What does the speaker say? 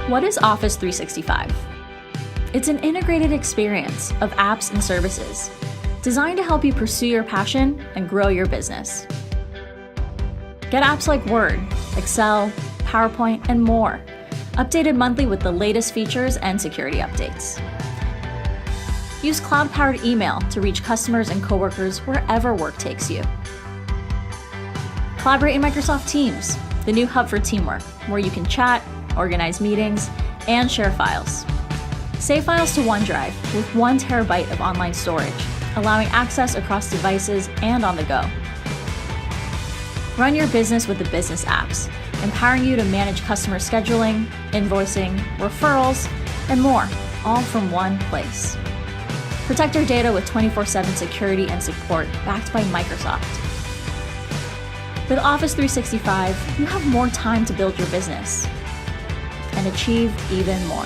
What is Office 365? It's an integrated experience of apps and services designed to help you pursue your passion and grow your business. Get apps like Word, Excel, PowerPoint, and more, updated monthly with the latest features and security updates. Use cloud-powered email to reach customers and coworkers wherever work takes you. Collaborate in Microsoft Teams, the new hub for teamwork, where you can chat, organize meetings, and share files. Save files to OneDrive with 1 terabyte of online storage, allowing access across devices and on the go. Run your business with the business apps, empowering you to manage customer scheduling, invoicing, referrals, and more, all from one place. Protect your data with 24/7 security and support backed by Microsoft. With Office 365, you have more time to build your business and achieve even more.